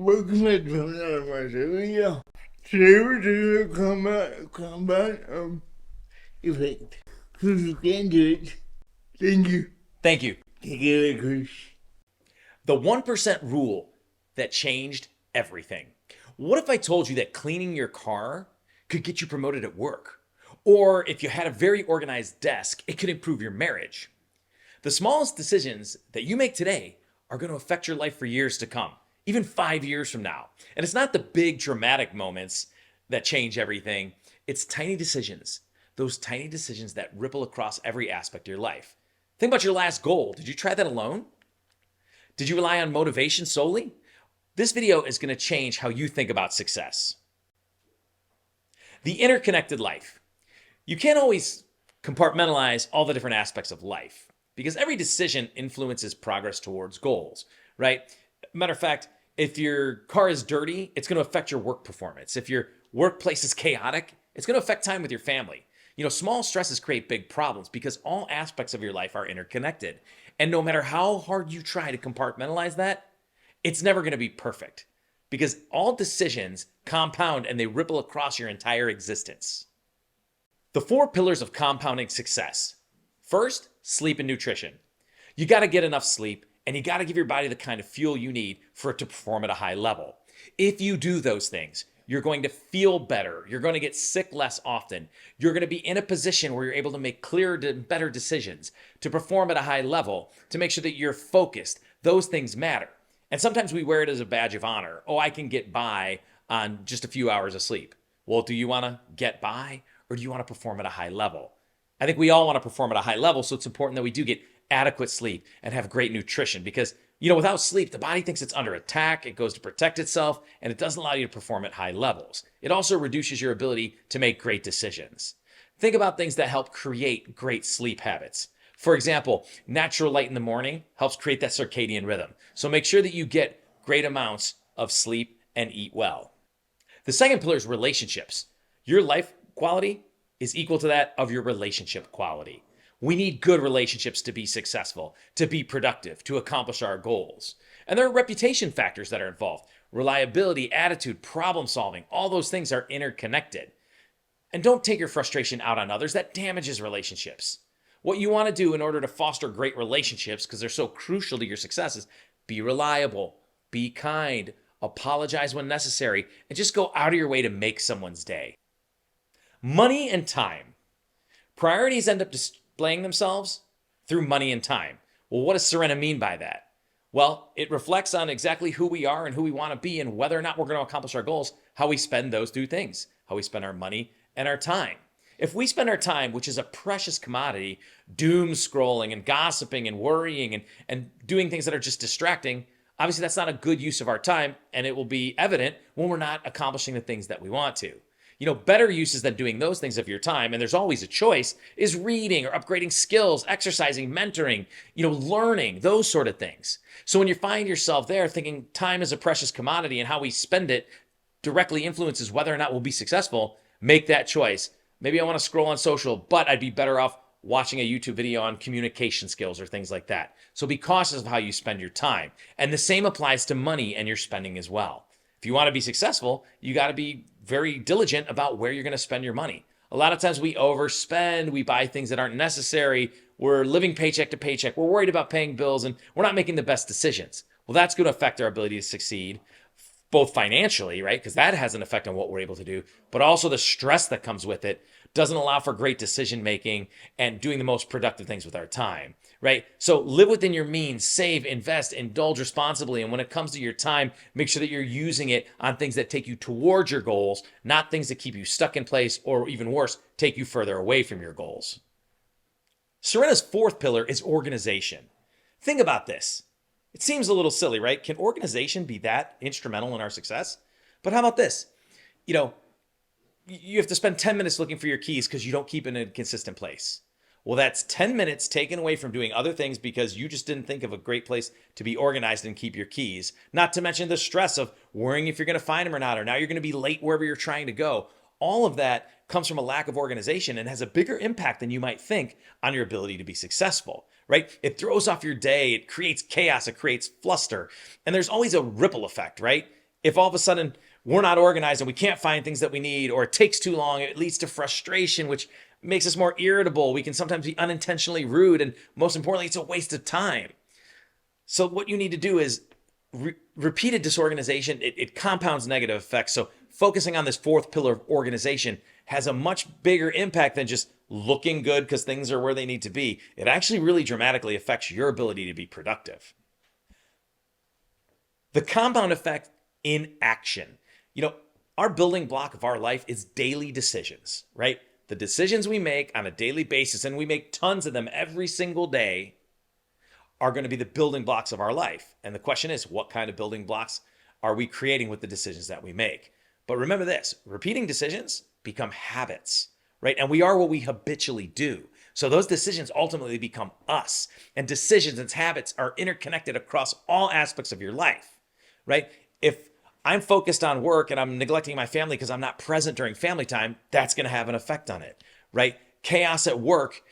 Welcome back to another video. Today we're doing a combat effect. So you can do it. Thank you. Thank you. Take it, Chris. The 1% rule that changed everything. What if I told you that cleaning your car could get you promoted at work? Or if you had a very organized desk, it could improve your marriage. The smallest decisions that you make today are going to affect your life for years to come, even 5 years from now. And it's not the big dramatic moments that change everything. It's tiny decisions, those tiny decisions that ripple across every aspect of your life. Think about your last goal. Did you try that alone? Did you rely on motivation solely? This video is going to change how you think about success. The interconnected life. You can't always compartmentalize all the different aspects of life because every decision influences progress towards goals, right? Matter of fact, if your car is dirty, it's going to affect your work performance. If your workplace is chaotic, it's going to affect time with your family. Small stresses create big problems because all aspects of your life are interconnected. And no matter how hard you try to compartmentalize that, it's never going to be perfect because all decisions compound and they ripple across your entire existence. The 4 pillars of compounding success. First, sleep and nutrition. You got to get enough sleep and you got to give your body the kind of fuel you need for it to perform at a high level. If you do those things, you're going to feel better. You're going to get sick less often. You're going to be in a position where you're able to make clearer and better decisions, to perform at a high level, to make sure that you're focused. Those things matter. And sometimes we wear it as a badge of honor. Oh, I can get by on just a few hours of sleep. Well, do you want to get by or do you want to perform at a high level? I think we all want to perform at a high level, so it's important that we do get adequate sleep and have great nutrition because without sleep, the body thinks it's under attack, it goes to protect itself, and it doesn't allow you to perform at high levels. It also reduces your ability to make great decisions. Think about things that help create great sleep habits. For example, natural light in the morning helps create that circadian rhythm. So make sure that you get great amounts of sleep and eat well. The second pillar is relationships. Your life quality is equal to that of your relationship quality. We need good relationships to be successful, to be productive, to accomplish our goals. And there are reputation factors that are involved. Reliability, attitude, problem solving, all those things are interconnected. And don't take your frustration out on others. That damages relationships. What you want to do in order to foster great relationships, because they're so crucial to your success, is be reliable, be kind, apologize when necessary, and just go out of your way to make someone's day. Money and time. Priorities end up displaying themselves through money and time. Well, what does Serena mean by that? Well, it reflects on exactly who we are and who we want to be and whether or not we're going to accomplish our goals, how we spend those 2 things, how we spend our money and our time. If we spend our time, which is a precious commodity, doom scrolling and gossiping and worrying and doing things that are just distracting, obviously that's not a good use of our time, and it will be evident when we're not accomplishing the things that we want to. Better uses than doing those things of your time, and there's always a choice, is reading or upgrading skills, exercising, mentoring, learning, those sort of things. So when you find yourself there thinking time is a precious commodity and how we spend it directly influences whether or not we'll be successful, make that choice. Maybe I want to scroll on social, but I'd be better off watching a YouTube video on communication skills or things like that. So be cautious of how you spend your time. And the same applies to money and your spending as well. If you want to be successful, you got to be very diligent about where you're going to spend your money. A lot of times we overspend, we buy things that aren't necessary, we're living paycheck to paycheck, we're worried about paying bills, and we're not making the best decisions. Well, that's going to affect our ability to succeed, both financially, right? Because that has an effect on what we're able to do, but also the stress that comes with it doesn't allow for great decision making and doing the most productive things with our time, right? So live within your means, save, invest, indulge responsibly. And when it comes to your time, make sure that you're using it on things that take you towards your goals, not things that keep you stuck in place or even worse, take you further away from your goals. Serena's 4th pillar is organization. Think about this. It seems a little silly, right? Can organization be that instrumental in our success? But how about this? You have to spend 10 minutes looking for your keys because you don't keep it in a consistent place. Well, that's 10 minutes taken away from doing other things because you just didn't think of a great place to be organized and keep your keys. Not to mention the stress of worrying if you're going to find them or not, or now you're going to be late wherever you're trying to go. All of that comes from a lack of organization and has a bigger impact than you might think on your ability to be successful, right? It throws off your day. It creates chaos. It creates fluster. And there's always a ripple effect, right? If all of a sudden we're not organized and we can't find things that we need, or it takes too long, it leads to frustration, which makes us more irritable. We can sometimes be unintentionally rude, and most importantly, it's a waste of time. So what you need to do is repeated disorganization. It compounds negative effects. So focusing on this fourth pillar of organization has a much bigger impact than just looking good because things are where they need to be. It actually really dramatically affects your ability to be productive. The compound effect in action. Our building block of our life is daily decisions, right? The decisions we make on a daily basis, and we make tons of them every single day, are going to be the building blocks of our life. And the question is, what kind of building blocks are we creating with the decisions that we make? But remember this, repeating decisions become habits, right? And we are what we habitually do. So those decisions ultimately become us. And decisions and habits are interconnected across all aspects of your life, right? If I'm focused on work and I'm neglecting my family because I'm not present during family time, that's going to have an effect on it, right? Chaos at work,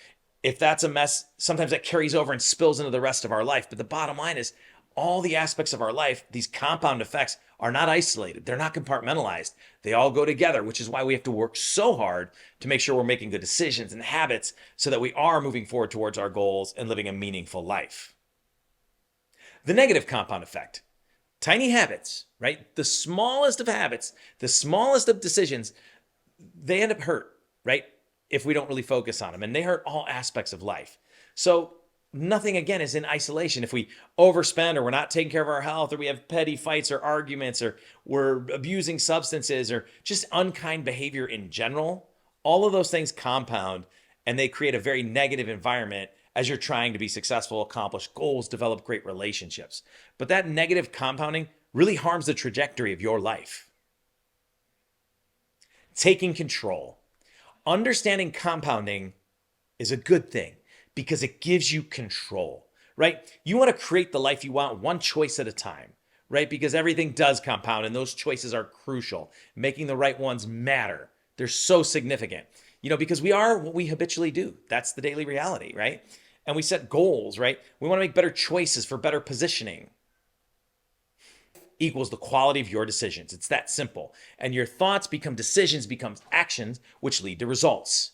if that's a mess, sometimes that carries over and spills into the rest of our life. But the bottom line is all the aspects of our life, these compound effects are not isolated. They're not compartmentalized. They all go together, which is why we have to work so hard to make sure we're making good decisions and habits so that we are moving forward towards our goals and living a meaningful life. The negative compound effect. Tiny habits, right? The smallest of habits, the smallest of decisions, they end up hurt, right? If we don't really focus on them, and they hurt all aspects of life. So nothing, again, is in isolation. If we overspend, or we're not taking care of our health, or we have petty fights or arguments, or we're abusing substances, or just unkind behavior in general, all of those things compound, and they create a very negative environment as you're trying to be successful, accomplish goals, develop great relationships. But that negative compounding really harms the trajectory of your life. Taking control. Understanding compounding is a good thing because it gives you control, right? You want to create the life you want one choice at a time, right? Because everything does compound and those choices are crucial. Making the right ones matter. They're so significant, because we are what we habitually do. That's the daily reality, right? And we set goals, right? We want to make better choices for better positioning. Equals the quality of your decisions. It's that simple. And your thoughts become decisions, becomes actions, which lead to results,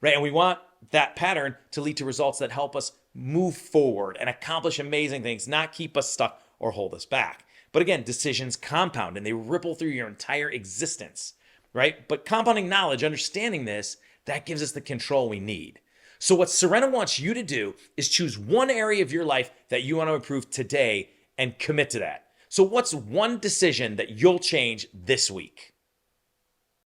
right? And we want that pattern to lead to results that help us move forward and accomplish amazing things, not keep us stuck or hold us back. But again, decisions compound and they ripple through your entire existence, right? But compounding knowledge, understanding this, that gives us the control we need. So what Serena wants you to do is choose one area of your life that you want to improve today and commit to that. So what's one decision that you'll change this week?